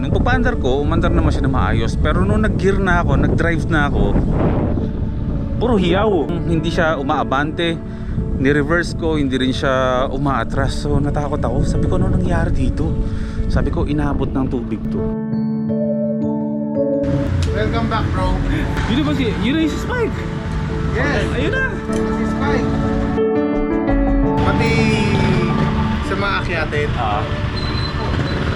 nung pagpaandar ko, umandar naman siya na maayos. Pero nung nag-gear na ako, nag-drive na ako, puro hiyaw. Hindi siya umaabante, ni-reverse ko, hindi rin siya umaatras. So natakot ako, sabi ko ano nangyari dito? Sabi ko inabot ng tubig to. Welcome back, bro. Yun ba si, yun na yung si Spike? Yes, Ayun na. si Spike. Pati sa mga akyatin,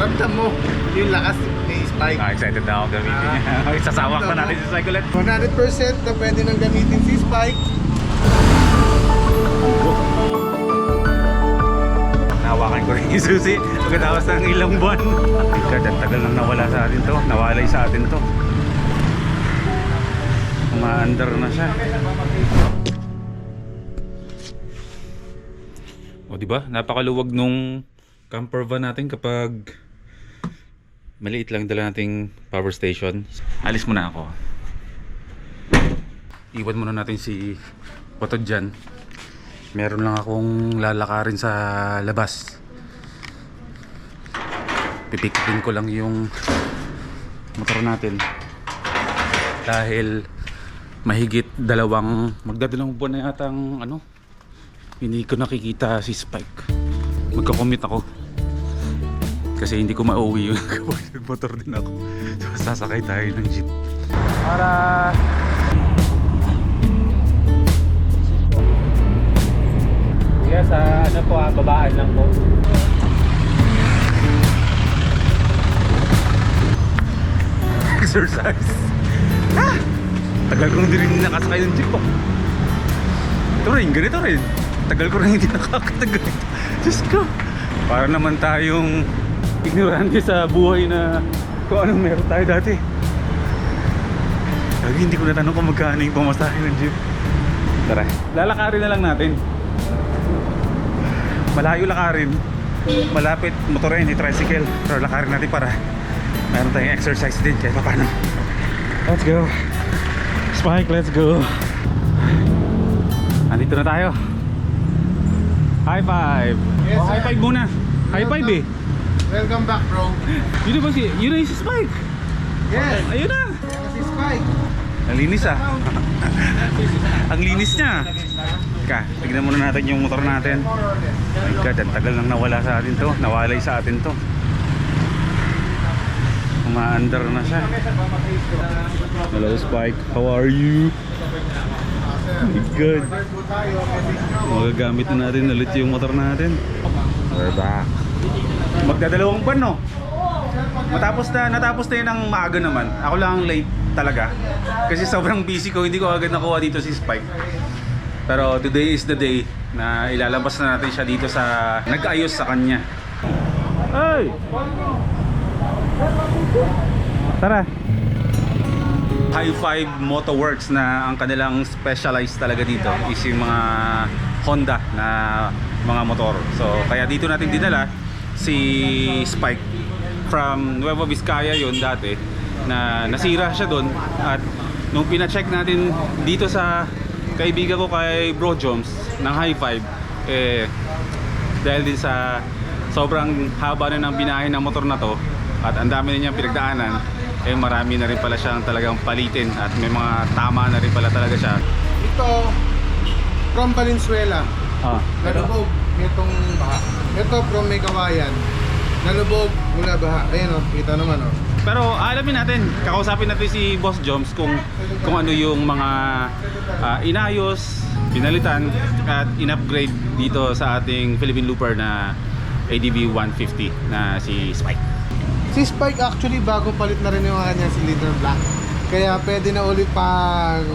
ramdam mo yung lakas ni Spike. Excited na ako gamitin niya. Isasawak pa natin si Spike ulit. 100% na pwede nang gamitin si Spike. Nahawakan ko rin yung susi pagkatapos ng ilang buwan. God, ang tagal nang nawala sa atin to. Nawalay sa atin to. Umaandar na siya. O diba? Napakaluwag nung camper van natin kapag maliit lang dala nating power station. Alis muna ako. Iwan muna natin si Potod dyan. Meron lang akong lalakarin sa labas. Pipikipin ko lang yung motor natin. Dahil mahigit magdadalawang buwan na yata ang hindi ko nakikita si Spike. Magka-commute ako. Kasi hindi ko mauwi yung motor din ako. So sasakay tayo ng jeep. Para sa babaan lang po. Exercise. Tagal ko hindi rin nakasakay ng jeep po. Ito rin, ganito rin. Tagal ko rin hindi nakakatagal. Diyos ko. Para naman tayong ignorante sa buhay na kung anong meron tayo dati. Lagi hindi ko natanong kung magkano yung pamasahe ng jeep. Tara, lalakarin na lang natin. Malayo lakarin. Malapit motorin, tricycle. Pero lakarin natin para meron tayong exercise din kahit paano. Let's go Spike, let's go. Andito na tayo. High five. Yes, High five muna. High five eh. Welcome back, bro. Yun ba si, yun na yung si Spike? Yes, Ayun na. si Spike. Ang linis ah. Ang linis niya. Teka, tignan muna natin yung motor natin. My God, ang tagal nang nawala sa atin to. Nawalay sa atin to. Umaandar na siya. Hello Spike, how are you? My God. Magagamit na natin ulit yung motor natin. We're back. Magdadalawang buwan no? Natapos na yun ang maaga naman. Ako lang ang late talaga. Kasi sobrang busy ko, hindi ko agad nakuha dito si Spike. Pero today is the day na ilalabas na natin siya dito sa nag-ayos sa kanya. Hey! Tara! High Five Motoworks na ang kanilang specialized talaga dito is yung mga Honda na mga motor. So kaya dito natin dinala si Spike from Nueva Vizcaya yun dati na nasira siya doon. At nung pina-check natin dito sa kaibigan ko kay Bro Joms ng High Five, dahil din sa sobrang haba na ng binahe ng motor na to at ang dami na niyang pinagdaanan, marami na rin pala siyang talagang palitin at may mga tama na rin pala talaga siya. Ito, from Valenzuela. Nalubog itong baha. Ito from Megawayan. Nalubog mula baha. Ayan o, kita naman o. Pero alamin natin, kakausapin natin si Boss Joms kung ano yung mga inayos, pinalitan at in-upgrade dito sa ating Philippine Looper na ADV 150 na si Spike. Si Spike actually bago palit na rin yung kanya cylinder block. Kaya pwede na ulit pang...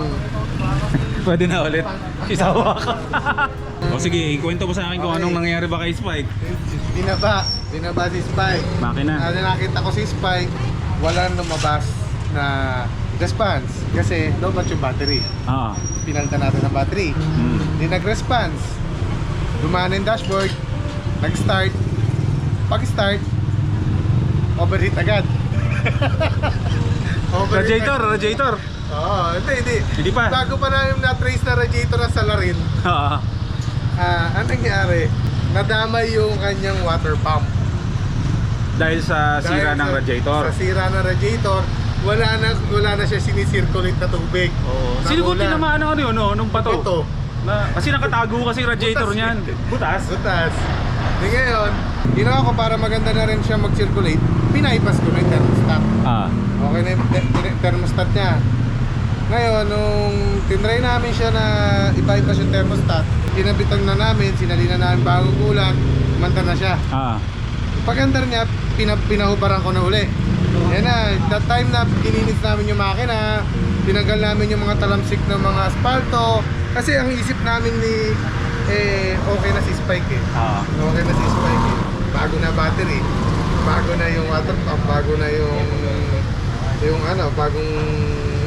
Pwede na ulit. Isawa ka. O sige, ikwento mo sa akin kung anong nangyari ba kay Spike. Binaba si Spike. Makina. Nakita ko si Spike, walang lumabas na response. Kasi low-bat yung battery. Pinalitan natin ng battery. Hindi nag-response. Gumana yung dashboard. Nag-start. Pag-start, overheat agad. Radiator. Oo, hindi. Hindi pa. Bago pa namin na-trace na radiator na salarin, anong nangyari? Nadamay yung kanyang water pump. Dahil sa sira ng radiator. Sa sira ng radiator, wala na siya sinisirculate na tubig. Oo. Sinibuti naman ano yun, no? Nung bato. Ito. Kasi nakatago kasi radiator Butas. niyan. Butas? Butas. Di ngayon, ginawa ko para maganda na rin siya mag-circulate, pinaipas ko na yung thermostat. Okay na yung thermostat niya. Ngayon, nung tinry namin siya na ibypass yung thermostat, kinabitan na namin, sinalina namin bagong kulang, manta na siya. Pag-andar niya, pinahubaran ko na uli. Yan na, that time na dininis namin yung makina, tinanggal namin yung mga talamsik ng mga asfalto. Kasi ang isip namin ni, okay na si Spike eh. Okay na si Spike eh. Bago na battery, bago na yung water pump, bago na yung ano, bagong...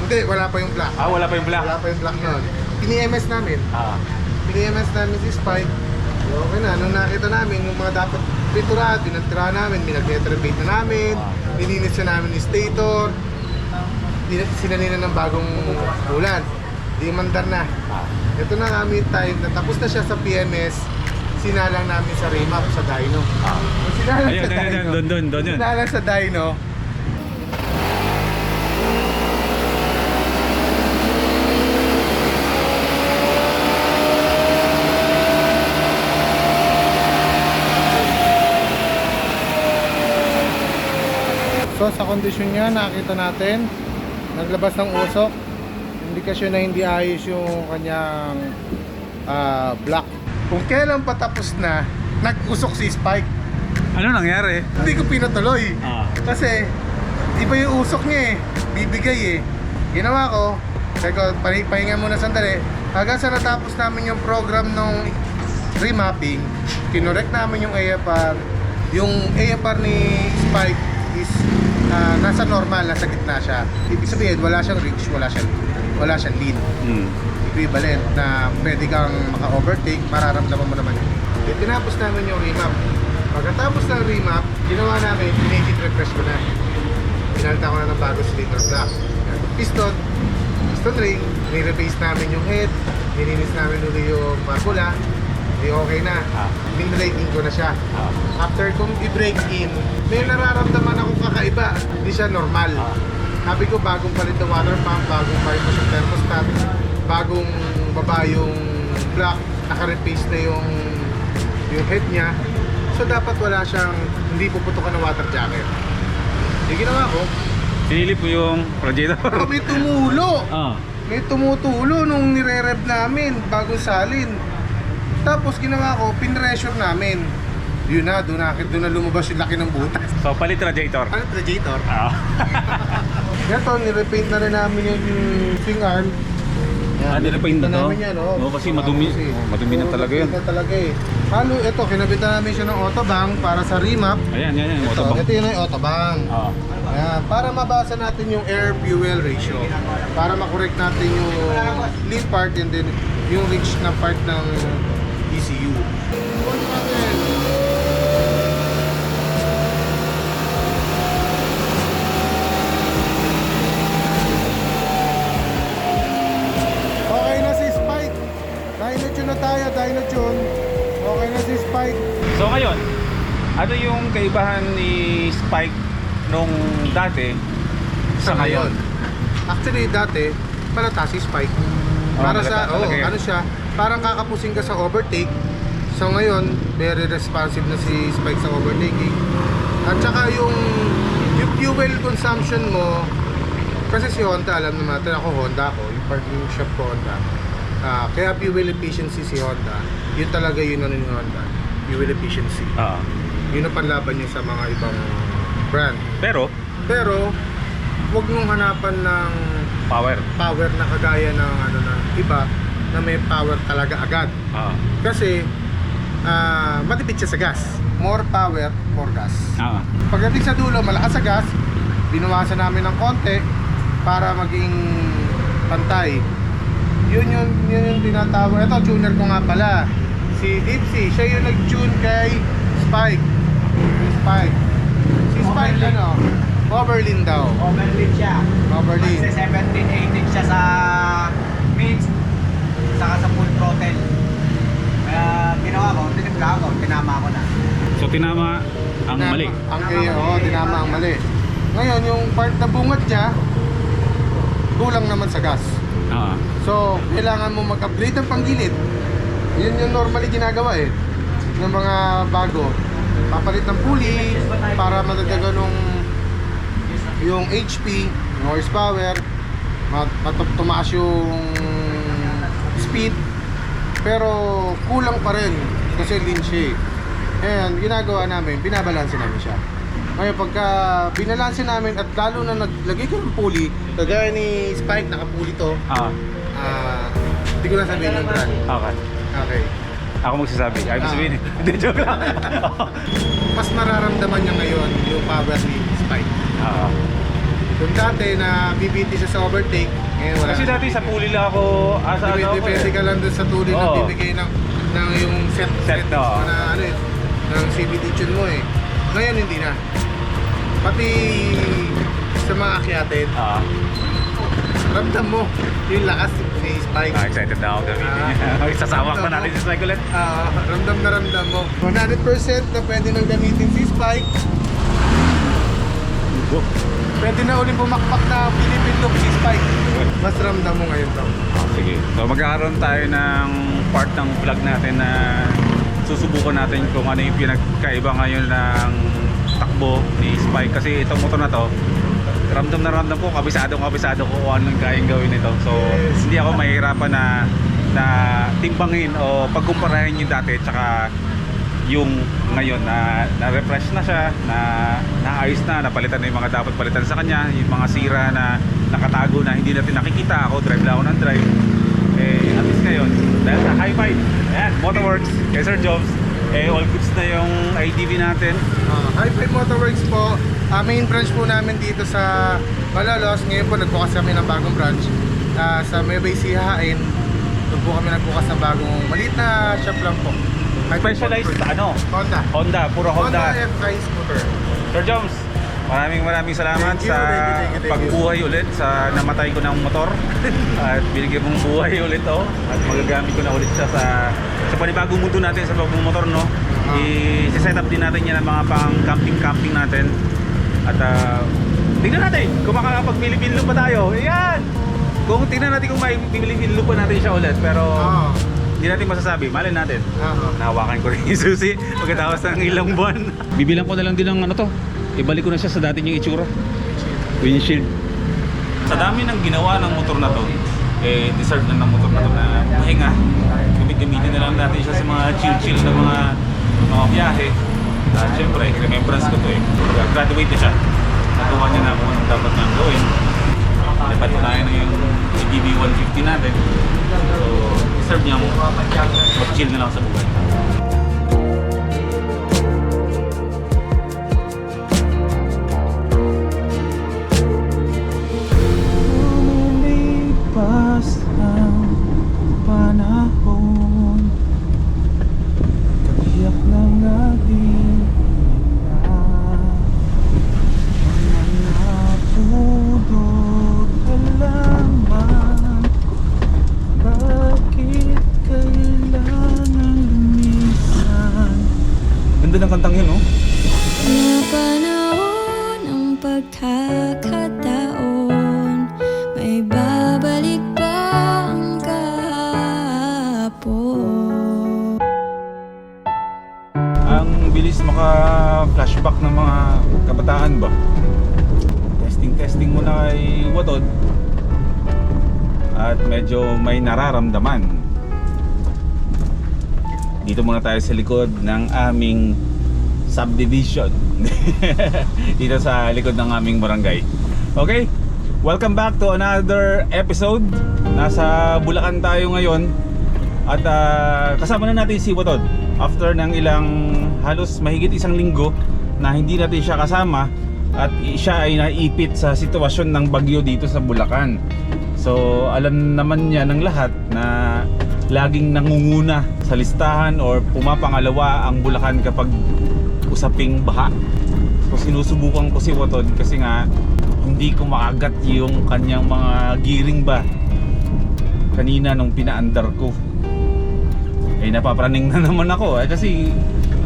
Hindi, wala pa yung black. Wala pa yung black? Wala pa yung black nun. Pini-MS namin. Pini-MS namin si Spike. Okay na, nung nakita namin yung mga dapat pintura, pinagtira namin, minag-retrofit na namin, nilinis na namin yung stator, sinanina ng bagong ulan, di mandar na. Ito na namin time na tapos na siya sa PMS, sinalang namin sa remap sa dyno. Ayun, doon yun. Sinalang sa dyno. So sa kondisyon niya, nakita natin naglabas ng usok, indikasyon na hindi ayos yung kanyang block. Kung kailan patapos na, nag-usok si Spike. Ano nangyari? Hindi ko pinatuloy. Kasi iba yung usok niya eh, bibigay eh. Ginawa ko, teka, pahinga muna sandali. Hanggang sa natapos namin yung program ng remapping, kinorek namin yung AFR. Yung AFR ni Spike is nasa normal, nasa gitna siya. Ibig sabihin, wala siyang reach, wala siyang lead. Equivalent na pwede kang maka-overtake, mararamdaman mo naman yun. Tinapos namin yung remap. Pagkatapos ng remap, ginawa namin, pinagit refresh ko na. Pinalta ko na ng bago cylinder block. Piston ring, ni-replace namin yung head, nilinis namin ulit yung barbula. Okay na. Min-breaking ko na siya. After kong i-break in, may nararamdaman akong kakaiba. Hindi siya normal. Sabi ko, bagong palit ng water pump, bagong bypass yung thermostat, bagong baba yung block, naka-replace na yung head niya. So dapat wala siyang, hindi puputukan ng water jacket. Yung ginawa ko, Sinilip mo yung radiator? may tumulo. May tumutulo nung nire-rev namin, bagong salin. Tapos ginawa ko, pinressure namin. Yun na, doon na lumabas yung laki ng butas. So palit radiator? Ano radiator? Ito, nirepaint na rin namin yung swing arm. Nirepaint na to? namin yan, Kasi madumi. Madumi na talaga yun. Madumi na talaga eh. Halo, ito, kinabitan namin siya ng autobang para sa remap. Ayan, autobang. Ito yun yung autobang. Ayan, para mabasa natin yung air-fuel ratio. Para makorek natin yung lead part and then yung reach na part ng ECU. Okay na si Spike. Dyno-tune na tayo, Dyno-tune. Okay na si Spike. So ngayon, ano yung kaibahan ni Spike nung dati sa ngayon? Actually, dati, palata si Spike. Para sa, ano siya, parang kakapusing ka sa overtake. So ngayon, very responsive na si Spike sa overtaking. At saka yung fuel consumption mo, kasi si Honda, alam naman natin, ako Honda ako, yung parking shop ko Honda. Kaya fuel efficiency si Honda, yun talaga yun ano yung Honda, fuel efficiency. Yun ang panlaban niya sa mga ibang brand. Pero, huwag mong hanapan ng power na kagaya ng ano na iba na may power talaga agad. Kasi matipid siya sa gas. More power, more gas. Pagdating sa dulo, malakas sa gas, binawasan namin ng konti para maging pantay. Yun yung tinatawag. Ito, tuner ko nga pala. Si Dipsy, siya yung nag-tune kay Spike. Si Spike, ano? Overlin daw. Overlin siya. Overlin. Kasi 17-18 siya sa mid, saka sa full throttle. Kaya ginawa ko, tinipla ko, tinama ko na. So tinama ang mali. Tinama ang mali. Ngayon, yung part na bungat niya, kulang naman sa gas. Oo. So, kailangan mo mag-upgrade ng panggilid. Yun yung normally ginagawa ng mga bago. Papalit ng pulley para madagdagan yung HP, yung horsepower, tumaas yung speed. Pero kulang pa rin kasi lean siya. And ginagawa namin, binabalanse namin siya. Ngayon pagka binalanse namin at lalo na naglagay ko ng pulley, kagaya ni Spike, naka-pulley to. Hindi ko na sabihin yung brand. Okay. Okay. Ako magsasabi. Ayaw sabihin. Hindi, joke lang. Mas mararamdaman niya ngayon yung power ni Spike. Oo. Kung dati na BBT siya sa overtake, ngayon wala. Kasi dati sa puli lang ako asa Depende ka lang dun sa tuloy na bibigay ng yung settings mo na ng CVT tune mo eh. Ngayon hindi na. Pati sa mga akyatin, ramdam mo yung lakas ni Spike. Excited na ako gamitin niya. Sasawak na natin si Spike ulit. Ramdam mo. 100% na pwede nang gamitin si Spike. Pwede na ulit bumakpak na Philippine look si Spike. Mas ramdam mo ngayon to. Sige. So magkakaroon tayo ng part ng vlog natin na susubukan natin kung ano yung pinagkaiba ngayon ng takbo ni Spike. Kasi itong motor na to, ramdam na ramdam ko, kabisado ko kung anong kayang gawin nito. So hindi ako mahirapan na timbangin o pagkumparahin yung dati tsaka yung ngayon na refresh na siya, na naayos na, napalitan na yung mga dapat palitan sa kanya, yung mga sira na nakatago na hindi natin nakikita. Ako drive lang ako ng drive. At least ngayon, dahil sa high five, ayan, Motorworks, kay Sir Jobs, all goods na yung ATV natin. High Five Motorworks po, main branch po namin dito sa Malolos. Ngayon po nagbukas kami ng bagong branch sa Nueva Ecija. Doon po kami nagbukas ng bagong maliit na shop lang po. Specialized ano? Honda, puro Honda. Honda FI scooter. Sir Jones, maraming salamat Thank you, sa thank you. pagbuhay ulit sa namatay ko ng motor. At binigyan mong buhay ulit at magagamit ko na ulit siya sa panibagong mundo natin sa pagmumotor, no? I-set up din natin yan ng mga pang camping natin. At tingnan natin kung makakapag-Philippine loop pa tayo. Ayan! Tingnan natin kung may Philippine loop pa natin siya ulit. Pero hindi natin masasabi, malay natin. Nahawakan ko rin yung susi pagkatapos ng ilang buwan. Bibilang ko na lang din ng ano to. Ibalik ko na siya sa dati niyang itsura. Windshield. Sa dami ng ginawa ng motor na to, deserve na ng motor na to na mahinga. Gamitin na lang natin siya sa mga chill na mga biyahe. At syempre, remembrance ko to graduate na siya. Natuwa niya na kung anong dapat nang gawin. Napatunayan na yung EDB 150 natin. So, deserve niya mag-chill na lang sa buhay. Lumilipas ang panahon, kabiyak ng ating napudot alaman. Bakit kailangan lumisan? Ganda ng kantang yun, no? Napanahon ang pagkakataon, may babalik ba ang kahapon? Ang bilis maka-flashback ng mga kabataan ba? Testing muna kay Watod at medyo may nararamdaman. Dito muna tayo sa likod ng aming subdivision. Dito sa likod ng aming barangay. Okay, welcome back to another episode. Nasa Bulacan tayo ngayon. At kasama na natin si Watod. After ng ilang halos mahigit isang linggo na hindi natin siya kasama, at siya ay naipit sa sitwasyon ng bagyo dito sa Bulacan. So alam naman niya ng lahat na laging nangunguna sa listahan or pumapangalawa ang Bulacan kapag usaping baha. So sinusubukan ko si Watod kasi nga hindi ko maagat yung kanyang mga gearing ba kanina nung pinaandar ko. Napapraning na naman ako kasi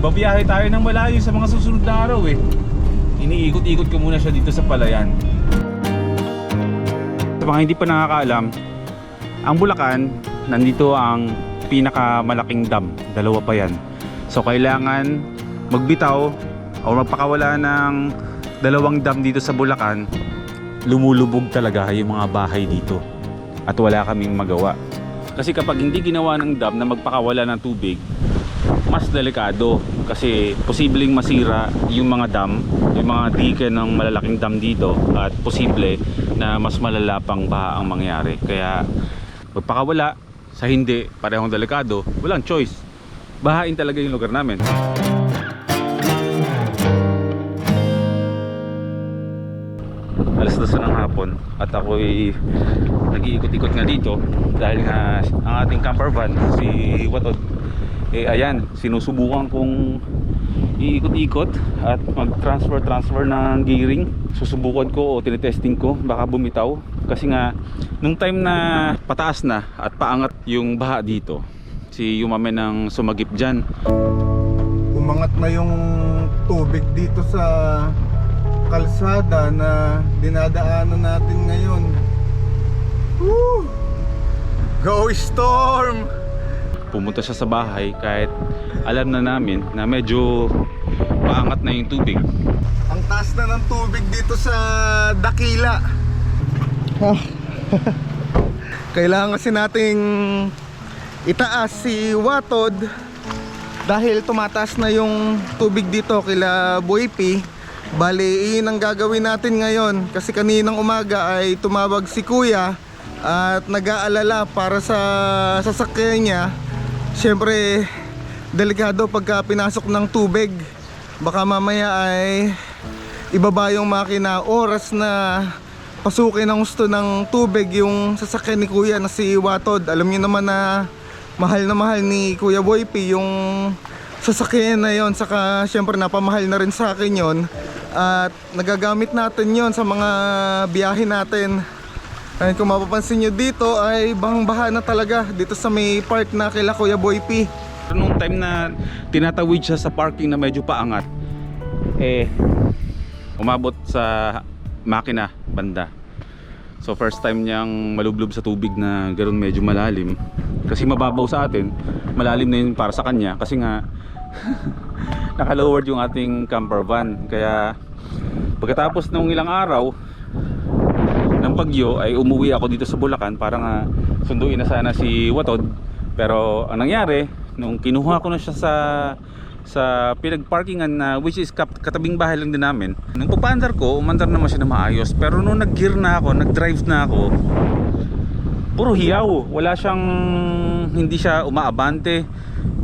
babiyahe tayo ng malayo sa mga susunod na araw eh. Iniikot-ikot ko muna siya dito sa Palayan. Sa mga hindi pa nakakaalam, ang Bulacan, nandito ang pinakamalaking dam. Dalawa pa yan. So kailangan magbitaw o magpakawala ng dalawang dam dito sa Bulacan. Lumulubog talaga yung mga bahay dito. At wala kaming magawa. Kasi kapag hindi ginawa ng dam na magpakawala ng tubig, mas delikado. Kasi posibleng masira yung mga dam, yung mga dike ng malalaking dam dito. At posible na mas malala pang baha ang mangyari. Kaya magpakawala, sa hindi, parehong delikado, walang choice. Bahain talaga yung lugar namin. Alas 2 ng hapon at ako'y nag-iikot-ikot nga dito dahil nga ang ating camper van, si Watod, ayan, sinusubukan kong iikot-ikot at mag-transfer ng gearing. Susubukan ko o tinetesting ko, baka bumitaw. Kasi nga, nung time na pataas na at paangat yung baha dito, si Yumame nang sumagip dyan. Umangat na yung tubig dito sa kalsada na dinadaanan natin ngayon. Woo! Go Storm! Pumunta siya sa bahay kahit alam na namin na medyo paangat na yung tubig. Ang taas na ng tubig dito sa Dakila. Kailangan kasi nating itaas si Watod dahil tumataas na yung tubig dito kila Boy P. Bali, yun ang gagawin natin ngayon kasi kaninang umaga ay tumawag si Kuya at nag-aalala para sa sasakyan niya. Siyempre, delikado pagka pinasok ng tubig. Baka mamaya ay ibaba yung makina. Oras na pasukin ang gusto ng tubig yung sasakyan ni Kuya na si Watod. Alam niyo naman na mahal ni Kuya Boy P yung sasakyan na yon. Saka siyempre napamahal na rin sa akin yon. At nagagamit natin yon sa mga biyahe natin. Ay, kung mapapansin nyo dito ay bahang-baha na talaga dito sa may park na kila Kuya Boy P. Nung time na tinatawid siya sa parking na medyo paangat, umabot sa makina banda. So first time niyang malublob sa tubig na ganoon medyo malalim. Kasi mababaw sa atin, malalim na yun para sa kanya. Kasi nga naka-lowered yung ating camper van. Kaya pagkatapos ng ilang araw ng bagyo ay umuwi ako dito sa Bulacan para nga sunduin na sana si Watod. Pero ang nangyari, nung kinuha ko na siya sa pinagparkingan na which is katabing bahay lang din namin, nung pagpaandar ko, umandar naman siya na maayos. Pero nung nag-gear na ako, nag-drive na ako, puro hiyaw. Wala siyang, hindi siya umaabante.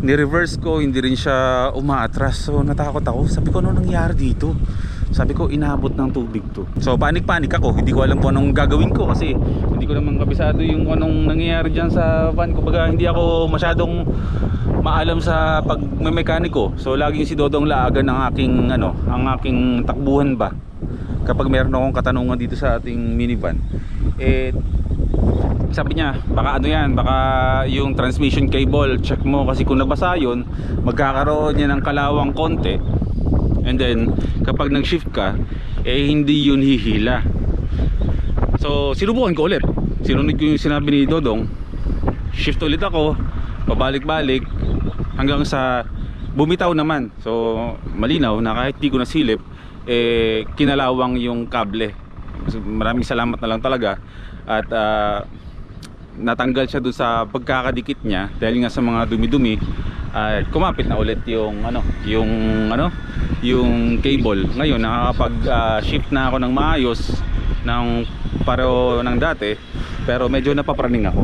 Ni-reverse ko, hindi rin siya umaatras. So natakot ako. Sabi ko, ano nangyari dito? Sabi ko, inabot ng tubig to. So panik-panik ako. Hindi ko alam kung anong gagawin ko kasi hindi ko naman kabisado yung anong nangyayari dyan sa van. Kumbaga hindi ako masyadong maalam sa pagmemekaniko. So laging si Dodong laagan ang aking takbuhan ba kapag meron akong katanungan dito sa ating minivan. Sabi niya, baka ano yan, baka yung transmission cable, check mo kasi kung nabasa yun, magkakaroon niya ng kalawang konti. And then kapag nag-shift ka, hindi yun hihila. So sinubukan ko ulit. Sinunod ko yung sinabi ni Dodong. Shift ulit ako, pabalik-balik hanggang sa bumitaw naman. So malinaw na kahit di ko nasilip, kinalawang yung kable. So, maraming salamat na lang talaga. At natanggal siya dun sa pagkakadikit niya dahil nga sa mga dumi-dumi. Kumapit na ulit yung cable. Ngayon nakakapag shift na ako ng maayos ng pareho ng dati, pero medyo napapraning ako.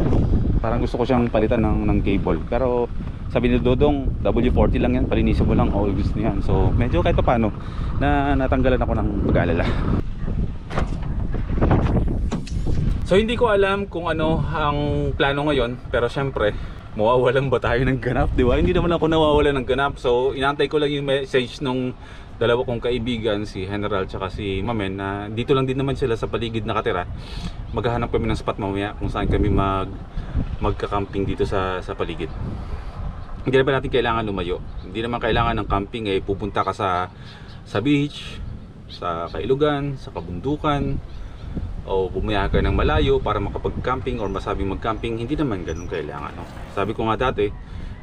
Parang gusto ko siyang palitan ng cable. Pero sabi ni Dodong, W40 lang yan, palinisin mo lang, all gusto niyan. So medyo kahit paano na natanggalan ako ng pag-aalala. So hindi ko alam kung ano ang plano ngayon, pero syempre mawawalan ba tayo ng ganap, di ba? Hindi naman ako nawawalan ng ganap. So inaantay ko lang yung message nung dalawa kong kaibigan, si General tsaka si Mamen, na dito lang din naman sila sa paligid nakatira. Maghahanap kami ng spot mamaya kung saan kami magka-camping dito sa paligid. hindi naman natin kailangan lumayo. Hindi naman kailangan ng camping pupunta ka sa beach, sa kailugan, sa kabundukan, o bumiyaya ka ng malayo para makapag-camping or masabing mag-camping. Hindi naman ganun kailangan, no? Sabi ko nga dati,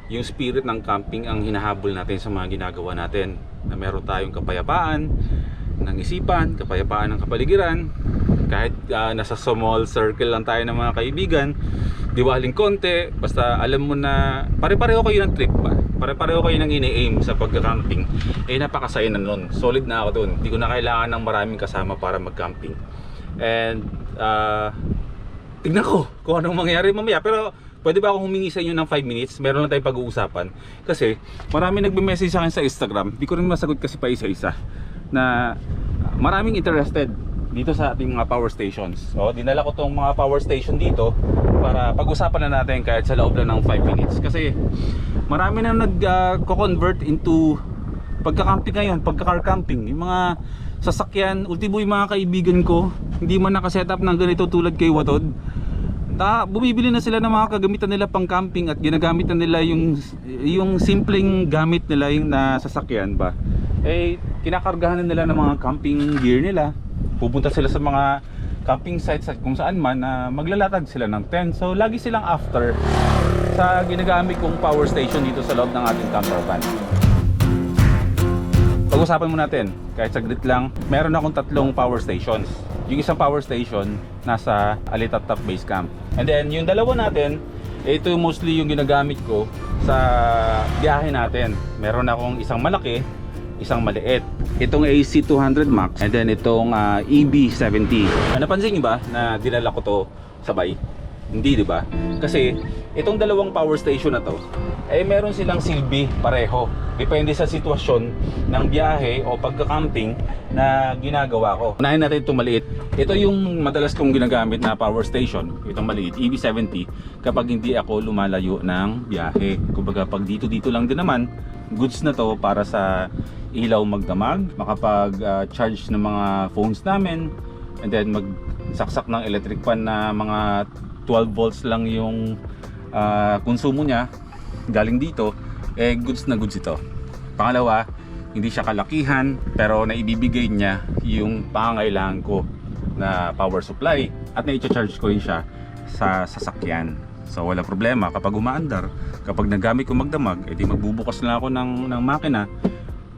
yung spirit ng camping ang hinahabol natin sa mga ginagawa natin, na meron tayong kapayapaan ng isipan, kapayapaan ng kapaligiran. Kahit nasa small circle lang tayo ng mga kaibigan, diwaling konti, basta alam mo na pare-pareho kayo ng trip ba? Pare-pareho kayo ng ini-aim sa pagka-camping. Napakasaya na nun. Solid na ako dun. Hindi ko na kailangan ng maraming kasama para mag-camping. And tignan ko kung anong mangyayari mamaya. Pero pwede ba akong humingi sa inyo ng 5 minutes? Meron lang tayong pag-uusapan. Kasi marami nagme-message sa akin sa Instagram. Hindi ko rin masagot kasi pa isa-isa, na maraming interested dito sa ating mga power stations. So dinala ko tong mga power station dito para pag-usapan na natin kahit sa loob lang ng 5 minutes. Kasi marami na nag-convert into pagka-camping ngayon, pagka-car camping. Yung mga sasakyan, ultimo yung mga kaibigan ko, hindi man nakasetup ng ganito tulad kay Watod. Bumibili na sila ng mga kagamitan nila pang camping at ginagamit na nila yung simpleng gamit nila, yung na sasakyan ba. Kinakargahan na nila ng mga camping gear nila. Pupunta sila sa mga camping sites at kung saan man na maglalatag sila ng tent. So lagi silang after sa ginagamit kong power station dito sa loob ng ating camper van. Pag-usapan mo natin, kahit saglit lang, meron akong 3 power stations. Yung isang power station nasa Alitap-Tap Base Camp. And then yung dalawa natin, ito mostly yung ginagamit ko sa biyahe natin. Meron akong isang malaki, isang maliit. Itong AC200 Max and then itong EB70. Napansin niyo ba na dinala ko to sabay? Hindi, di ba? Kasi itong dalawang power station na to, meron silang silbi pareho. Depende sa sitwasyon ng biyahe o pagka-camping na ginagawa ko. Unahin natin itong maliit. Ito yung madalas kong ginagamit na power station, itong maliit, EB70, kapag hindi ako lumalayo ng biyahe. Kumbaga pag dito lang din naman, goods na to para sa ilaw magdamag, makapag-charge ng mga phones namin, and then magsaksak ng electric fan na mga 12 volts lang yung konsumo niya galing dito, goods na goods ito. Pangalawa, hindi siya kalakihan pero naibibigay niya yung pangangailangan ko na power supply at na-charge ko rin siya sa sasakyan. So wala problema kapag umaandar, kapag nagamit ko magdamag, edi magbubukas na ako ng makina,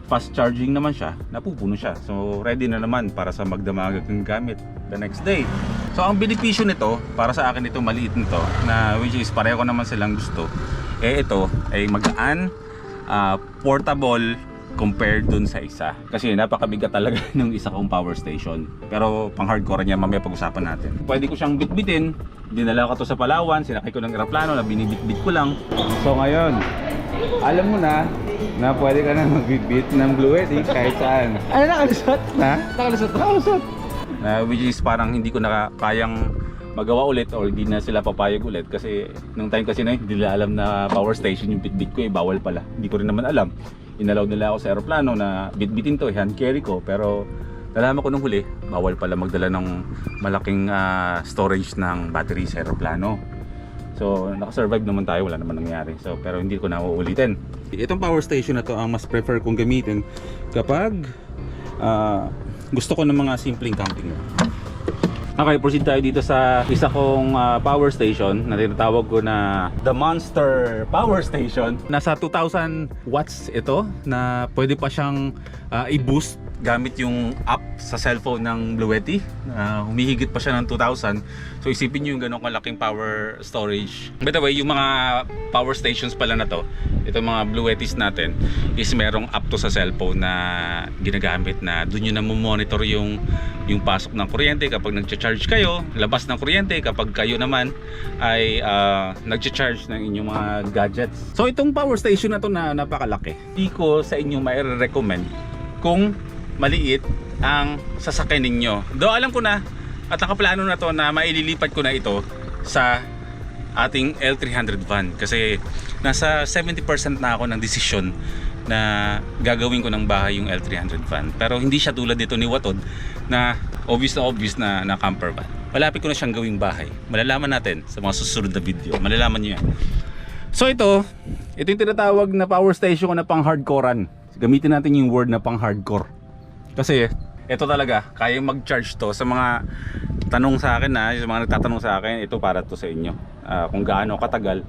fast charging naman siya, napupuno siya. So ready na naman para sa magdamag ng gamit the next day. So ang benepisyo nito, para sa akin ito maliit nito, na which is pareho ko naman silang gusto. Ito ay magaan, portable compared dun sa isa. Kasi napakabigat talaga ng isa kong power station. Pero pang hardcore niya mamaya pag-usapan natin. Pwede ko siyang bitbitin. Dinala ko to sa Palawan, sinakay ko ng eroplano na binibitbit ko lang. So ngayon, alam mo na pwede ka na magbitbit ng Bluetti kahit saan. Ano nakalusot? Ha? Nakalusot. Nakalusot. Which is parang hindi ko na kayang magawa ulit or hindi na sila papayag ulit kasi nung time kasi na hindi nila alam na power station yung bitbit ko, bawal pala. Hindi ko rin naman alam. Inalaw nila ako sa aeroplano na bitbitin to, hand carry ko, pero nalaman ko nung huli, bawal pala magdala ng malaking storage ng battery sa aeroplano. So nakasurvive naman tayo, wala naman nangyari. So pero hindi ko na uulitin. Itong power station na to ang mas prefer kong gamitin kapag gusto ko ng mga simpleng camping. Okay, proceed tayo dito sa isa kong power station na tinatawag ko na The Monster Power Station. Nasa 2,000 watts ito na pwede pa siyang i-boost gamit yung app sa cellphone ng Bluetti. Humihigit pa siya ng 2,000. So isipin nyo yung ganong kalaking power storage. By the way, yung mga power stations pala na to, itong mga Bluettis natin, is merong app to sa cellphone na ginagamit na doon nyo na monitor yung pasok ng kuryente kapag nagcha-charge kayo, labas ng kuryente kapag kayo naman ay nagcha-charge ng inyong mga gadgets. So itong power station na to na napakalaki, hindi ko sa inyo mai-recommend kung maliit ang sasakyan ninyo. Though alam ko na at nakaplano na to na maililipat ko na ito sa ating L300 van kasi nasa 70% na ako ng desisyon na gagawin ko ng bahay yung L300 van. Pero hindi siya tulad dito ni Watod na obvious na camper van. Malapit ko na siyang gawing bahay. Malalaman natin sa mga susunod na video. Malalaman niyo yan. So ito, Ito yung tinatawag na power station ko na pang hardcorean. Gamitin natin yung word na pang hardcore. Kasi ito talaga, kaya mag-charge to sa mga tanong sa akin na, sa mga nagtatanong sa akin, ito para to sa inyo. Kung gaano katagal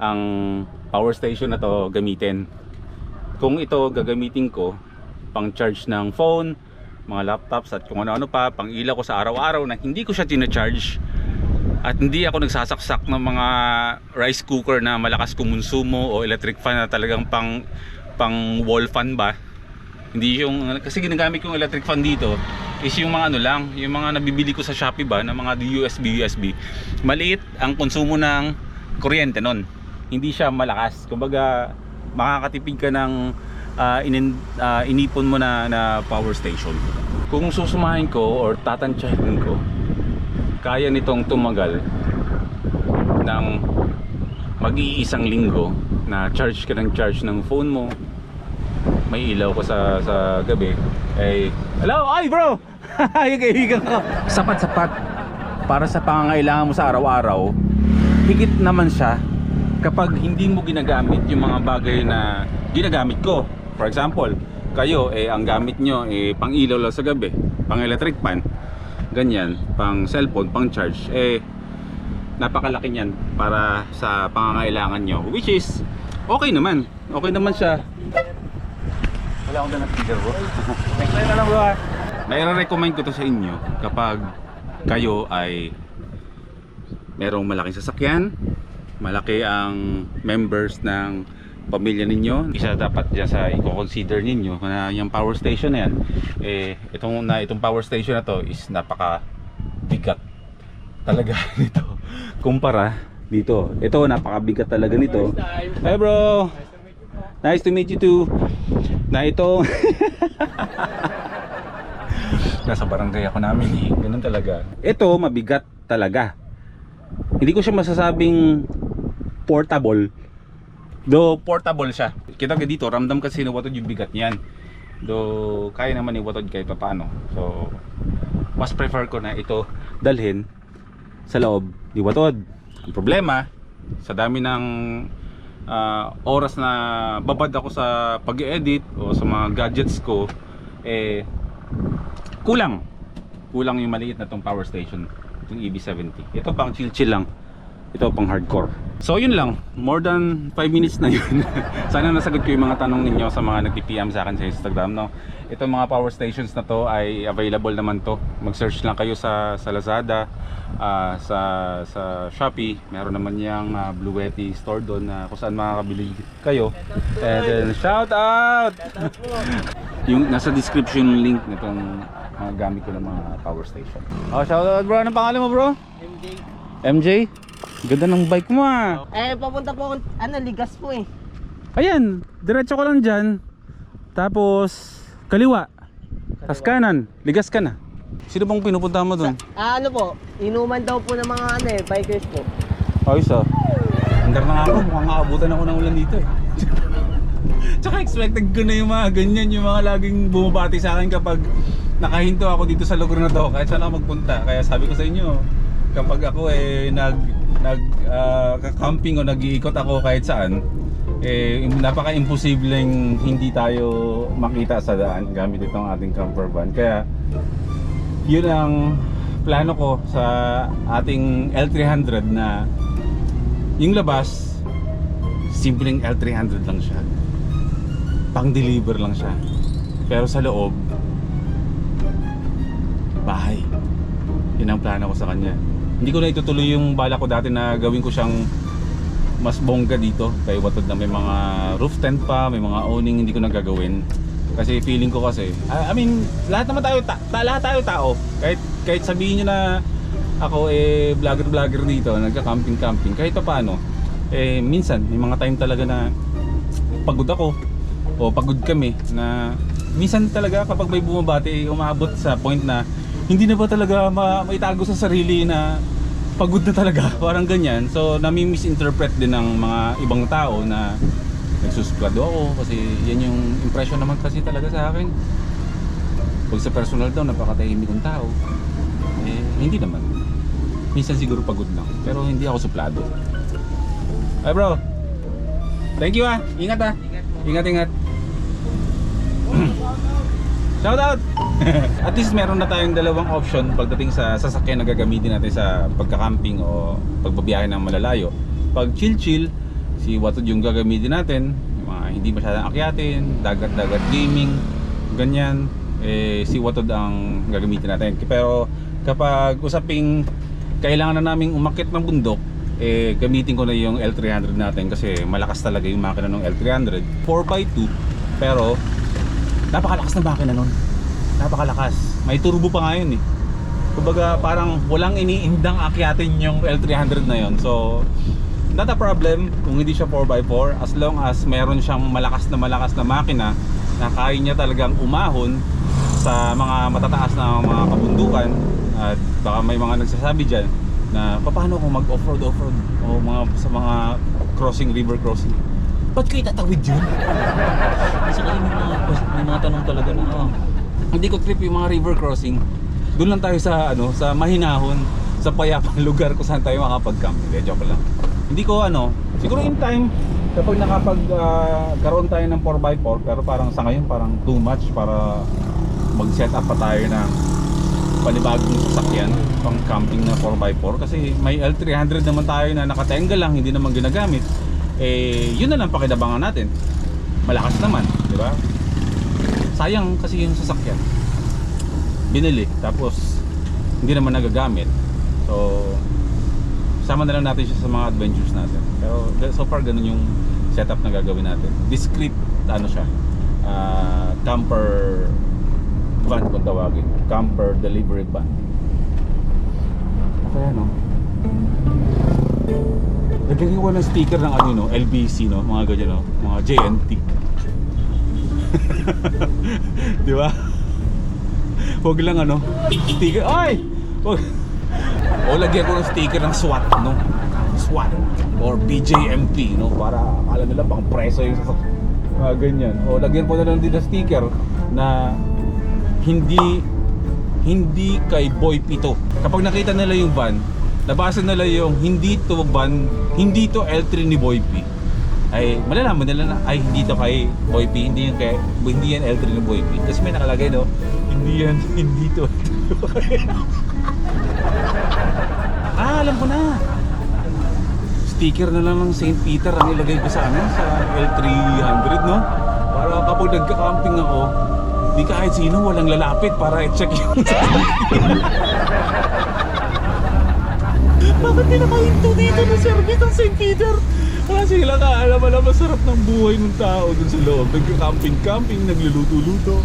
ang power station na to gamitin. Kung ito gagamitin ko pang charge ng phone, mga laptops at kung ano-ano pa, pang ilaw ko sa araw-araw na hindi ko siya tina-charge. At hindi ako nagsasaksak ng mga rice cooker na malakas kumonsumo o electric fan na talagang pang wall fan ba. Hindi yung, kasi ginagamit kong electric fan dito is yung mga ano lang, yung mga nabibili ko sa Shopee ba na mga USB. Maliit ang konsumo ng kuryente nun. Hindi siya malakas. Kumbaga makakatipid ka ng inipon mo na power station. Kung susumahin ko or tatansyahin ko, kaya nitong tumagal ng mag-iisang linggo na charge ka ng phone mo, may ilaw ko sa gabi, ay hello, ay bro! Yung kaibigan ko, sapat para sa pangangailangan mo sa araw-araw. Higit naman siya kapag hindi mo ginagamit yung mga bagay na ginagamit ko. For example, kayo ang gamit nyo pang ilaw lang sa gabi, pang electric fan, ganyan, pang cellphone, pang charge, napakalaki niyan para sa pangangailangan nyo, which is okay naman siya. Wala akong na speaker bro. Next time na lang bro. Nai-recommend ko to sa inyo kapag kayo ay merong malaking sasakyan, malaki ang members ng pamilya ninyo. Isa dapat dyan sa i-consider ninyo na yung power station na yan, itong power station na to is napaka bigat talaga nito kumpara dito. Ito napakabigat talaga nito. Hey bro, nice to meet you too. Na ito nasa barangay ako namin ganun talaga. Ito mabigat talaga. Hindi ko siya masasabing portable, though portable siya. Kita ka dito, ramdam kasi ni Watod yung bigat niyan. Though kaya naman ni Watod kahit paano. So mas prefer ko na ito dalhin sa loob ni Watod. Ang problema, sa dami ng oras na babad ako sa pag-edit o sa mga gadgets ko, kulang yung maliit na tong power station, itong EB70. Ito pang chill lang, ito pang hardcore. So yun lang, more than 5 minutes na yun. Sana nasagot ko yung mga tanong ninyo sa mga nag-PM sa akin sa Instagram, no? Itong mga power stations na to ay available naman to. Mag-search lang kayo sa Lazada, sa Shopee. Meron naman yung Blue Yeti store doon na kung saan makakabili kayo. And then shout out! Yung nasa description link nitong gamit ko ng mga power station. Oh, shout out bro, anong pangalan mo bro? MJ? Ganda ng bike mo ah. Papunta po, ligas po eh. Ayan, diretso ko lang dyan. Tapos kaliwa, tas kanan, ligas ka na. Sino bang pinupunta mo dun? Ano po, inuman daw po ng mga bikers po. Ayos ah. Andar na nga ako, mukhang aabutan ako ng ulan dito eh. Tsaka expected ko na yung mga ganyan, yung mga laging bumabati sa akin kapag nakahinto ako dito sa lugar na to, kahit saan ako magpunta. Kaya sabi ko sa inyo, kapag ako nag-camping o nag-iikot ako kahit saan, napaka-imposibleng hindi tayo makita sa daan gamit itong ating camper van. Kaya yun ang plano ko sa ating L300 na yung labas, simpleng L300 lang siya, pang-deliver lang siya, pero sa loob, bahay. Yun ang plano ko sa kanya. Hindi ko na itutuloy yung bala ko dati na gawin ko siyang mas bongga dito kay Watod na may mga roof tent pa, may mga awning. Hindi ko na gagawin kasi feeling ko kasi I mean, lahat naman tayo lahat tayo tao. Kahit sabihin niyo na ako vlogger dito, nagka-camping, kahit paano minsan may mga time talaga na pagod ako o pagod kami, na minsan talaga kapag may bumabati umabot sa point na hindi na ba talaga maitago sa sarili na pagod na talaga, parang ganyan. So nami-misinterpret din ng mga ibang tao na nagsusplado ako kasi yan yung impression naman kasi talaga sa akin. Pag sa personal daw napakatahimik kong tao, hindi naman. Minsan siguro pagod lang, pero hindi ako suplado. Ay bro, Thank you Ingat Ingat. Shout out! At least meron na tayong dalawang option pagdating sa sasakyan na gagamitin natin sa pagka-camping o pagbabiyahe ng malalayo. Pag chill, si Watod yung gagamitin natin, yung mga hindi masyadong akyatin, dagat-dagat gaming, ganyan, si Watod ang gagamitin natin. Pero kapag usaping kailangan na naming umakyat ng bundok, gamitin ko na yung L300 natin kasi malakas talaga yung makina ng L300. 4x2, pero napakalakas na makina nun. Napakalakas. May turbo pa nga yun Kumbaga parang walang iniindang akyatin yung L300 na yun. So not a problem kung hindi siya 4x4 as long as meron siyang malakas na makina na kaya niya talagang umahon sa mga matataas na mga kabundukan. At baka may mga nagsasabi dyan na paano kung mag-offroad o sa mga river crossing. Ba't kayo tatawid dyan? Kasi kayo may mga tanong talaga na hindi ko trip yung mga river crossing. Doon lang tayo sa sa mahinahon, sa payapang lugar kung saan tayo makapag-camp. Joke lang. Hindi ko siguro in time kapag karoon tayo ng 4x4, pero parang sa ngayon parang too much para mag-set up pa tayo ng panibagong sasakyan pang camping na 4x4 kasi may L300 naman tayo na nakatenga lang, hindi naman ginagamit. Yun na lang pakinabangan natin. Malakas naman, di ba? Sayang kasi yung sasakyan binili tapos hindi naman nagagamit. So sama na lang natin siya sa mga adventures natin. Pero so far ganun yung setup na gagawin natin. Discreet siya, camper van kung tawagin, camper delivery van. Okay lagyan ko ng sticker ng LBC mga ganyan mga JNT. Di ba? Huwag lang sticker. Ay! Huwag. O lagyan ko ng sticker ng SWAT SWAT or BJMP para akala nila pang preso yung ganyan. O lagyan ko na lang din ng sticker na hindi kay Boy Pito. Kapag nakita nila yung van, nabasa nila yung hindi to van, hindi to L3 ni Boy P, ay malalaman nila na ay hindi to kay Boy P, hindi yan L3 ni Boy P. Kasi may nakalagay hindi to. Alam ko na. Sticker na lang ng St. Peter ang ilagay ko sa L300 para kapag nagka-camping ako, di kahit sino walang lalapit para i-check yung bakit di nakahinto dito na service ng St. Peter? Kasi sila alam masarap ng buhay ng tao dun sa loob. Nagka-camping, nagluluto-luto.